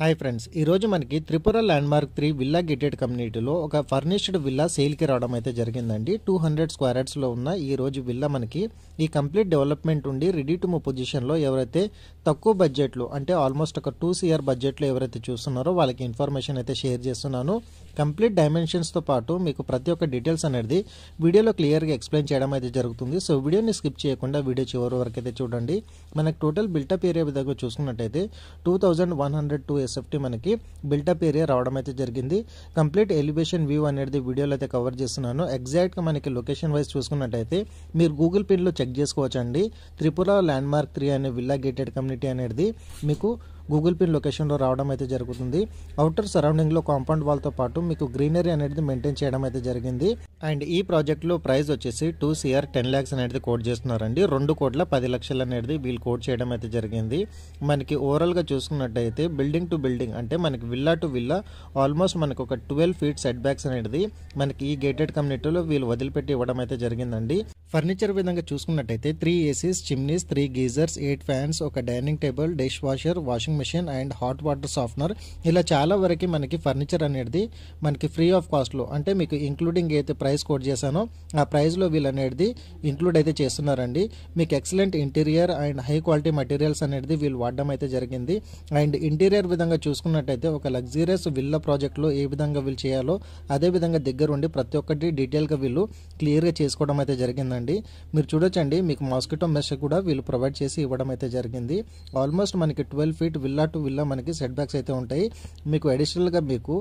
Hi friends, ఈరోజు మనకి Tripura landmark 3 villa gated కమ్యూనిటీలో ఒక ఫర్నిష్డ్ విల్లా సేల్కి రావడం అయితే జరిగిందండి. 200 స్క్వేర్ యార్డ్స్లో ఉన్న ఈ రోజు విల్లా మనకి ఈ కంప్లీట్ డెవలప్మెంట్ ఉండి రెడీ టు మూవ్ పొజిషన్లో ఎవరైతే తక్కువ బడ్జెట్లో అంటే ఆల్మోస్ట్ ఒక 2 CR బడ్జెట్లో ఎవరైతే చూస్తున్నారో వాళ్ళకి ఇన్ఫర్మేషన్ అయితే షేర్ చేస్తున్నాను. కంప్లీట్ డైమెన్షన్స్తో పాటు మీకు ప్రతి ఒక్క డీటెయిల్స్ అనేది వీడియోలో క్లియర్గా ఎక్స్ప్లెయిన్ చేయడం అయితే జరుగుతుంది. సో వీడియోని స్కిప్ చేయకుండా వీడియో చివరి వరకు అయితే చూడండి. మనకు టోటల్ బిల్టప్ ఏరియా విధంగా చూసుకున్నట్టయితే 2102 SFT మనకి బిల్టప్ ఏరియా రావడం అయితే జరిగింది. కంప్లీట్ ఎలివేషన్ వ్యూ అనేది వీడియోలో అయితే కవర్ చేస్తున్నాను. ఎగ్జాక్ట్గా మనకి లొకేషన్ వైజ్ చూసుకున్నట్టయితే మీరు గూగుల్ పిన్లో చెక్ చేసుకోవచ్చండి. త్రిపుర ల్యాండ్మార్క్ 3 అనే విల్లా గేటెడ్ కమ్యూనిటీ అనేది మీకు గూగుల్ పిన్ లొకేషన్లో రావడం అయితే జరుగుతుంది. అవుటర్ సరౌండింగ్లో కాంపౌండ్ వాల్తో పాటు మీకు గ్రీనరీ అనేది మెయింటైన్ చేయడం అయితే జరిగింది. అండ్ ఈ ప్రాజెక్ట్లో ప్రైస్ వచ్చేసి 2 CR 10 lakhs అనేది కోట్ చేస్తున్నారండి. 2,10,00,000 అనేది వీళ్ళు కోట్ చేయడం అయితే జరిగింది. మనకి ఓవరాల్గా చూసుకున్నట్టయితే బిల్డింగ్ టు బిల్డింగ్ అంటే మనకి విల్లా టు విల్లా ఆల్మోస్ట్ మనకు ఒక 12 feet సెట్ బ్యాక్స్ అనేది మనకి ఈ గేటెడ్ కమ్యూనిటీలో వీళ్ళు వదిలిపెట్టి ఇవ్వడం అయితే జరిగిందండి. ఫర్నిచర్ విధంగా చూసుకున్నట్టయితే 3 ACs, చిమ్నీస్, 3 గీజర్స్, 8 ఫ్యాన్స్, ఒక dining table, dish washer, washing machine and hot water softener, ఇలా చాలా వరకు మనకి ఫర్నిచర్ అనేది మనకి ఫ్రీ ఆఫ్ కాస్ట్లో అంటే మీకు ఇంక్లూడింగ్ అయితే ప్రైస్ కోట్ చేశానో ఆ ప్రైస్లో వీళ్ళు అనేది ఇంక్లూడ్ అయితే చేస్తున్నారండి. మీకు excellent interior and high quality materials అనేది వీళ్ళు వాడడం అయితే జరిగింది. అండ్ ఇంటీరియర్ విధంగా చూసుకున్నట్టయితే ఒక లగ్జరియస్ విల్లా ప్రాజెక్ట్లో ఏ విధంగా వీళ్ళు చేయాలో అదే విధంగా దగ్గరుండి ప్రతి ఒక్కటి డీటెయిల్గా వీళ్ళు క్లియర్గా చేసుకోవడం అయితే జరిగిందండి. మీరు చూడొచ్చండి, మీకు మాస్కిటో మెష్ కూడా వీళ్ళు ప్రొవైడ్ చేసి ఇవ్వడం అయితే జరిగింది. ఆల్మోస్ట్ మనకి 12 feet విల్లా టు విల్లా మనకి సెట్ బ్యాక్స్ అయితే ఉంటాయి. మీకు అడిషనల్గా మీకు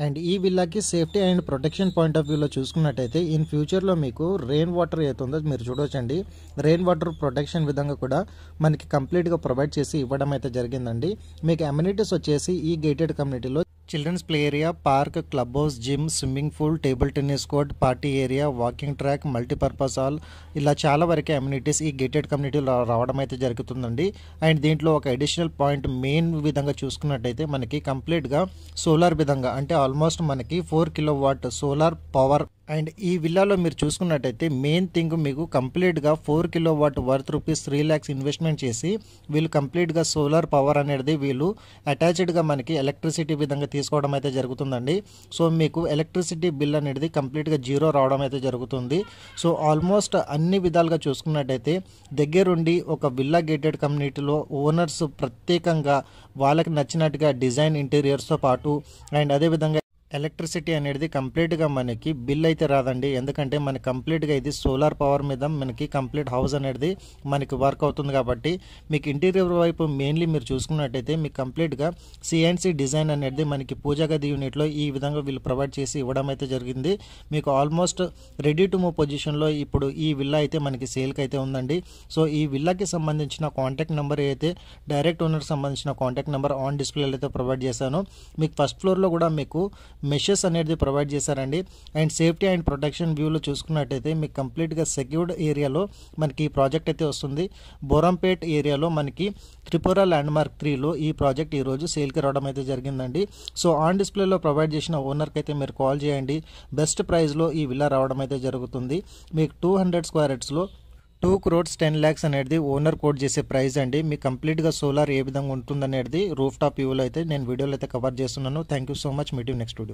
అండ్ ఈ విల్లాకి safety and protection point of వ్యూలో చూసుకున్నట్టయితే ఇన్ ఫ్యూచర్లో మీకు రెయిన్ వాటర్ అవుతుందో మీరు చూడొచ్చండి. రెయిన్ వాటర్ ప్రొటెక్షన్ విధంగా కూడా మనకి కంప్లీట్గా ప్రొవైడ్ చేసి ఇవ్వడం అయితే జరిగిందండి. మీకు అమ్యూనిటీస్ వచ్చేసి ఈ గేటెడ్ కమ్యూనిటీలో children's play area, park, club house, gym, swimming pool, table tennis court, party area, walking track, multipurpose hall, ఇలా చాలా వరకు అమ్యూనిటీస్ ఈ గేటెడ్ కమ్యూనిటీలో రావడం అయితే జరుగుతుందండి. అండ్ దీంట్లో ఒక అడిషనల్ పాయింట్ మెయిన్ విధంగా చూసుకున్నట్టయితే మనకి కంప్లీట్గా సోలార్ విధంగా అంటే ఆల్మోస్ట్ మనకి 4 kilowatt సోలార్ పవర్. అండ్ ఈ విల్లాలో మీరు చూసుకున్నట్టయితే మెయిన్ థింగ్ మీకు కంప్లీట్గా 4 kilowatt వర్త్ ₹3 lakhs ఇన్వెస్ట్మెంట్ చేసి వీళ్ళు కంప్లీట్గా సోలార్ పవర్ అనేది వీళ్ళు అటాచ్డ్గా మనకి ఎలక్ట్రిసిటీ విధంగా తీసుకోవడం అయితే జరుగుతుందండి. సో మీకు ఎలక్ట్రిసిటీ బిల్ అనేది కంప్లీట్గా జీరో రావడం అయితే జరుగుతుంది. సో ఆల్మోస్ట్ అన్ని విధాలుగా చూసుకున్నట్టయితే దగ్గరుండి ఒక విల్లా గేటెడ్ కమ్యూనిటీలో ఓనర్స్ ప్రత్యేకంగా వాళ్ళకి నచ్చినట్టుగా డిజైన్ ఇంటీరియర్స్తో పాటు అండ్ అదేవిధంగా ఎలక్ట్రిసిటీ అనేది కంప్లీట్గా మనకి బిల్ అయితే రాదండి. ఎందుకంటే మనకి కంప్లీట్గా ఇది సోలార్ పవర్ మీద మనకి కంప్లీట్ హౌస్ అనేది మనకి వర్క్ అవుతుంది. కాబట్టి మీకు ఇంటీరియర్ వైపు మెయిన్లీ మీరు చూసుకున్నట్టయితే మీకు కంప్లీట్గా CNC డిజైన్ అనేది మనకి పూజా గది యూనిట్లో ఈ విధంగా వీళ్ళు ప్రొవైడ్ చేసి ఇవ్వడం అయితే జరిగింది. మీకు ఆల్మోస్ట్ రెడీ టు మూవ్ పొజిషన్లో ఇప్పుడు ఈ విల్లా అయితే మనకి సేల్కి అయితే ఉందండి. సో ఈ విల్లాకి సంబంధించిన కాంటాక్ట్ నెంబర్ అయితే డైరెక్ట్ ఓనర్కి సంబంధించిన కాంటాక్ట్ నెంబర్ ఆన్ డిస్ప్లేలో అయితే ప్రొవైడ్ చేశాను. మీకు ఫస్ట్ ఫ్లోర్లో కూడా మీకు మెషెస్ అనేది ప్రొవైడ్ చేశారండి. అండ్ సేఫ్టీ అండ్ ప్రొటెక్షన్ వ్యూలో చూసుకున్నట్టయితే మీకు కంప్లీట్గా సెక్యూర్డ్ ఏరియాలో మనకి ఈ ప్రాజెక్ట్ అయితే వస్తుంది. బోరంపేట్ ఏరియాలో మనకి త్రిపుర ల్యాండ్మార్క్ 3లో ఈ ప్రాజెక్ట్ ఈరోజు సేల్కి రావడం అయితే జరిగిందండి. సో ఆన్ డిస్ప్లేలో ప్రొవైడ్ చేసిన ఓనర్కి అయితే మీరు కాల్ చేయండి. బెస్ట్ ప్రైస్లో ఈ విల్లా రావడం అయితే జరుగుతుంది. మీకు 200 స్క్వేర్ యార్డ్స్లో 2 crores 10 lakhs అనేది ఓనర్ కోట్ చేసే ప్రైస్ అండి. మీకు కంప్లీట్గా సోలార్ ఏ విధంగా ఉంటుందనేది రూఫ్ టాప్ వ్యూలో అయితే నేను వీడియోలో అయితే కవర్ చేస్తున్నాను. Thank you so much. Meet you next video.